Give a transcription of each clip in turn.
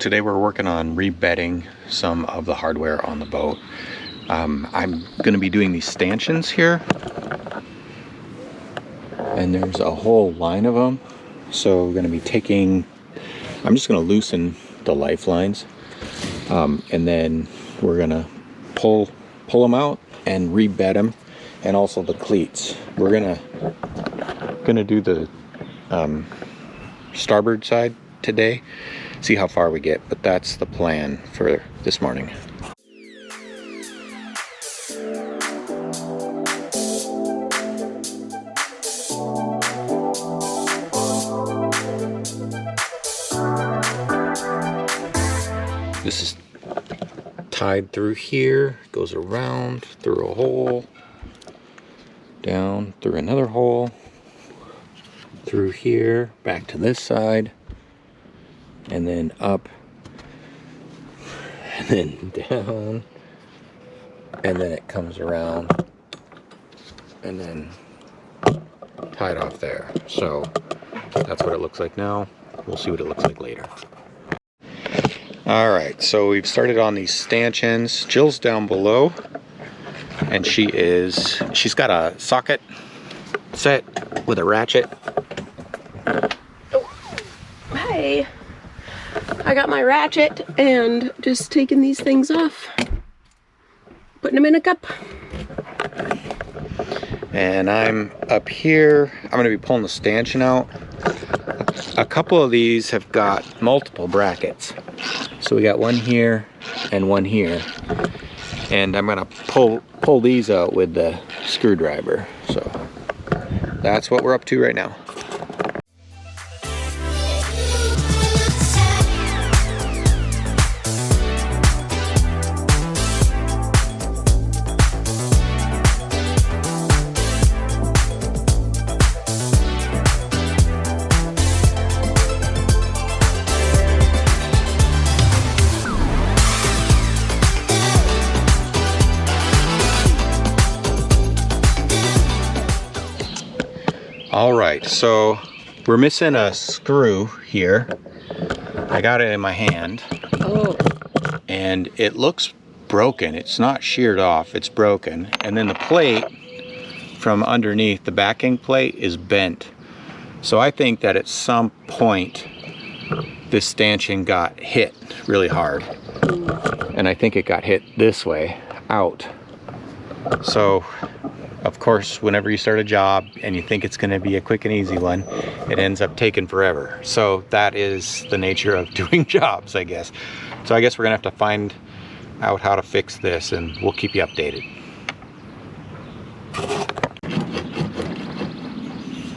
Today we're working on rebedding some of the hardware on the boat. I'm going to be doing these stanchions here, and there's a whole line of them. So we're going to be taking, I'm just going to loosen the lifelines, and then we're going to pull them out and rebed them, and also the cleats. We're gonna do the starboard side today, see how far we get, but that's the plan for this morning. This is tied through here, goes around through a hole, down through another hole, through here, back to this side, and then up, and then down, and then it comes around, and then tied off there. So that's what it looks like now. We'll see what it looks like later. All right, so we've started on these stanchions. Jill's down below, and she's got a socket set with a ratchet. Oh, hi. I got my ratchet and just taking these things off, putting them in a cup. And I'm up here. I'm going to be pulling the stanchion out. A couple of these have got multiple brackets. So we got one here and one here. And I'm going to pull these out with the screwdriver. So that's what we're up to right now. All right, so we're missing a screw here. I got it in my hand. Oh. And it looks broken. It's not sheared off, it's broken. And then the plate from underneath, the backing plate, is bent. So I think that at some point this stanchion got hit really hard. And I think it got hit this way, out. So of course, whenever you start a job and you think it's going to be a quick and easy one, it ends up taking forever. So that is the nature of doing jobs, I guess. So I guess we're going to have to find out how to fix this, and we'll keep you updated.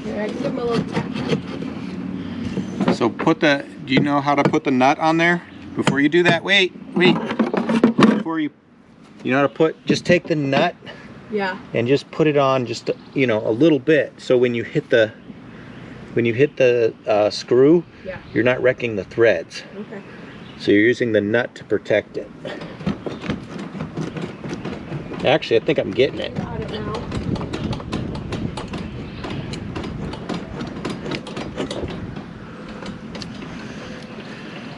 Here, I can give him a little tap. So do you know how to put the nut on there? Before you do that, wait. Before you know how to just take the nut. Yeah. And just put it on just, you know, a little bit. So when you hit the screw, yeah, you're not wrecking the threads. Okay. So you're using the nut to protect it. Actually, I think I'm getting it. Got it now.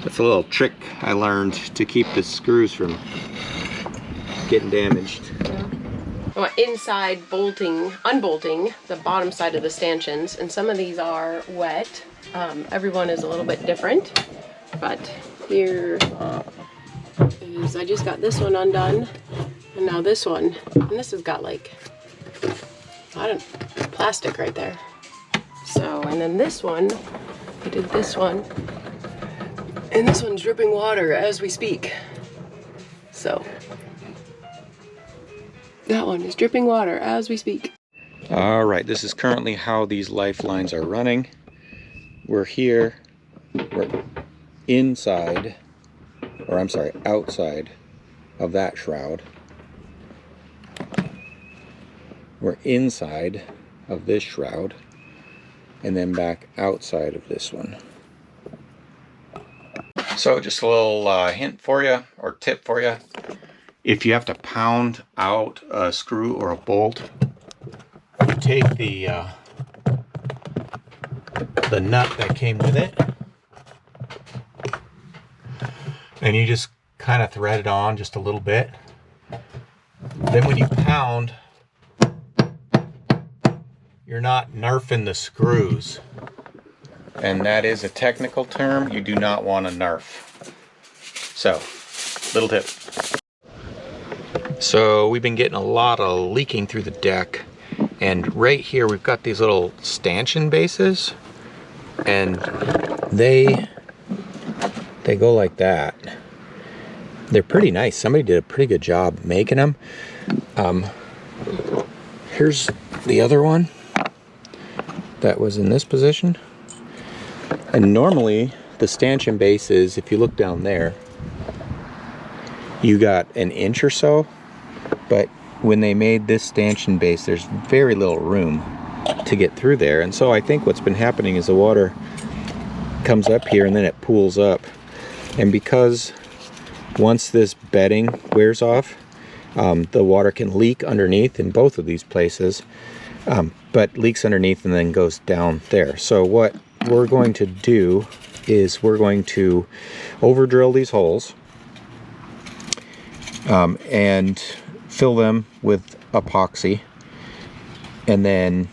That's a little trick I learned to keep the screws from getting damaged. Yeah. Well, inside unbolting the bottom side of the stanchions, and some of these are wet. Everyone is a little bit different, but here is, I just got this one undone, and now this one, and this has got like, plastic right there. So, and then this one, I did this one, and this one's dripping water as we speak. So that one is dripping water as we speak. All right, this is currently how these lifelines are running. We're here, we're inside, or I'm sorry, outside of that shroud. We're inside of this shroud, and then back outside of this one. So just a little hint for you, or tip for you. If you have to pound out a screw or a bolt, you take the nut that came with it, And you just kind of thread it on just a little bit. Then when you pound, you're not nerfing the screws. And that is a technical term. You do not want to nerf. So, little tip. So we've been getting a lot of leaking through the deck. And right here we've got these little stanchion bases. And they go like that. They're pretty nice. Somebody did a pretty good job making them. Here's the other one that was in this position. And normally the stanchion bases, if you look down there, you got an inch or so, but when they made this stanchion base, there's very little room to get through there. And so I think what's been happening is the water comes up here and then it pools up. And because once this bedding wears off, the water can leak underneath in both of these places, but leaks underneath and then goes down there. So what we're going to do is we're going to over drill these holes and fill them with epoxy, and then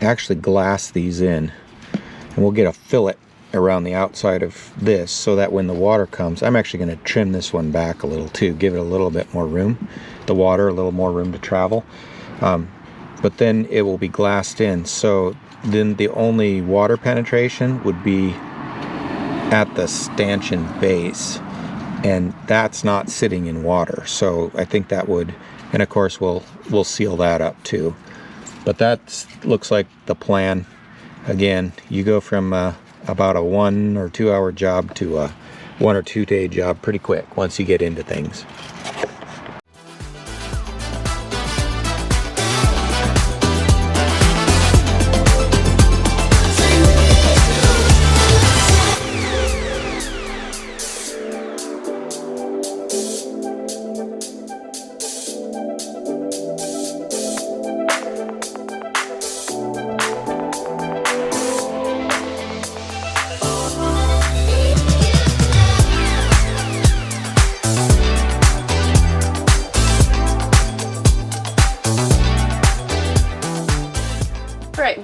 actually glass these in, and we'll get a fillet around the outside of this so that when the water comes, I'm actually going to trim this one back a little too, give it a little bit more room, the water a little more room to travel, but then it will be glassed in. So then the only water penetration would be at the stanchion base, and that's not sitting in water. So I think that would, and of course we'll seal that up too. But that looks like the plan. Again, you go from about a 1 or 2 hour job to a 1 or 2 day job pretty quick once you get into things.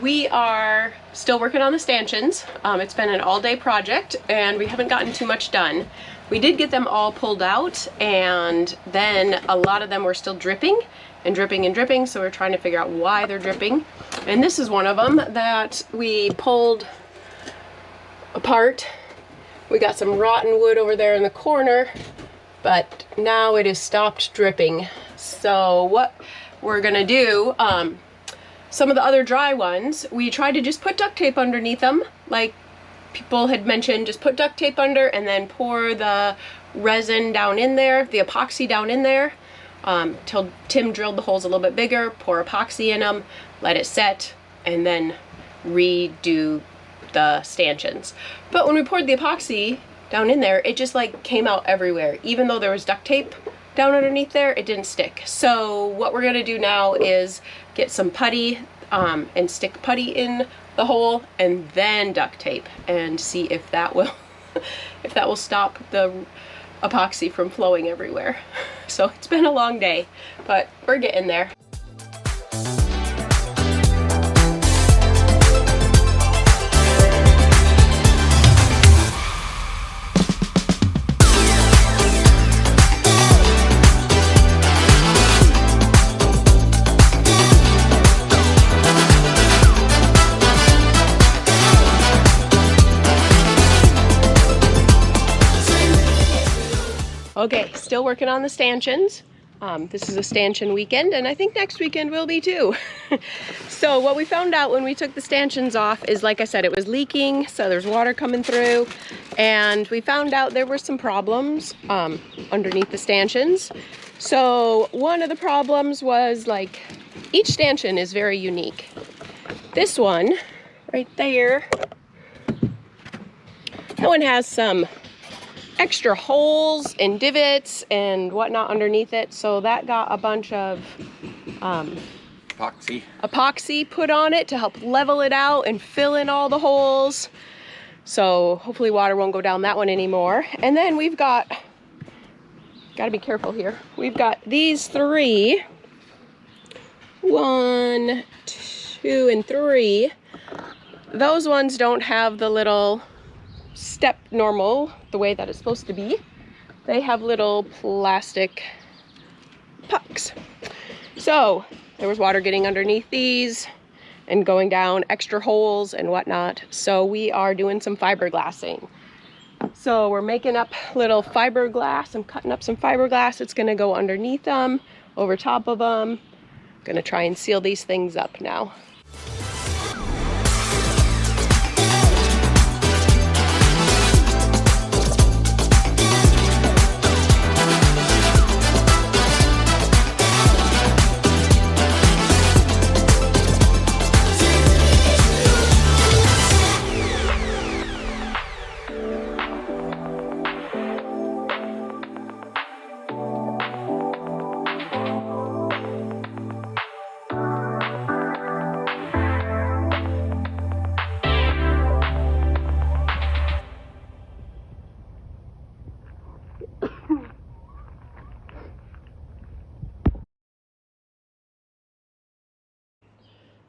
We are still working on the stanchions. It's been an all-day project and we haven't gotten too much done. We did get them all pulled out, and then a lot of them were still dripping and dripping and dripping, so we're trying to figure out why they're dripping. And this is one of them that we pulled apart. We got some rotten wood over there in the corner, but now it has stopped dripping. So what we're gonna do, some of the other dry ones, we tried to just put duct tape underneath them, like people had mentioned, just put duct tape under and then pour the resin down in there, the epoxy down in there, till Tim drilled the holes a little bit bigger, pour epoxy in them, let it set, and then redo the stanchions. But when we poured the epoxy down in there, it just like came out everywhere. Even though there was duct tape down underneath there, it didn't stick. So what we're gonna do now is get some putty and stick putty in the hole and then duct tape and see if that will if that will stop the epoxy from flowing everywhere. So it's been a long day, but we're getting there. Okay, still working on the stanchions. This is a stanchion weekend, and I think next weekend will be too. So what we found out when we took the stanchions off is, like I said, it was leaking, so there's water coming through, and we found out there were some problems underneath the stanchions. So one of the problems was, like, each stanchion is very unique. This one, right there, that one has some extra holes and divots and whatnot underneath it, so that got a bunch of epoxy put on it to help level it out and fill in all the holes. So hopefully water won't go down that one anymore. And then we've got to be careful here. We've got these 3, 1, 2, and 3. Those ones don't have the little step normal the way that it's supposed to be. They have little plastic pucks. So there was water getting underneath these and going down extra holes and whatnot. So we are doing some fiberglassing. So we're making up little fiberglass. I'm cutting up some fiberglass. It's gonna go underneath them, over top of them. Gonna try and seal these things up now.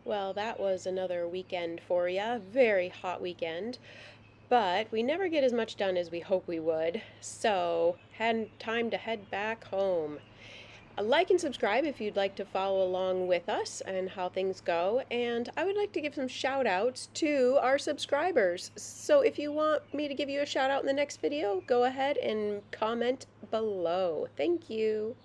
Well, that was another weekend for ya. Very hot weekend. But we never get as much done as we hope we would. So, had time to head back home. Like and subscribe if you'd like to follow along with us and how things go. And I would like to give some shout outs to our subscribers. So if you want me to give you a shout out in the next video, go ahead and comment below. Thank you.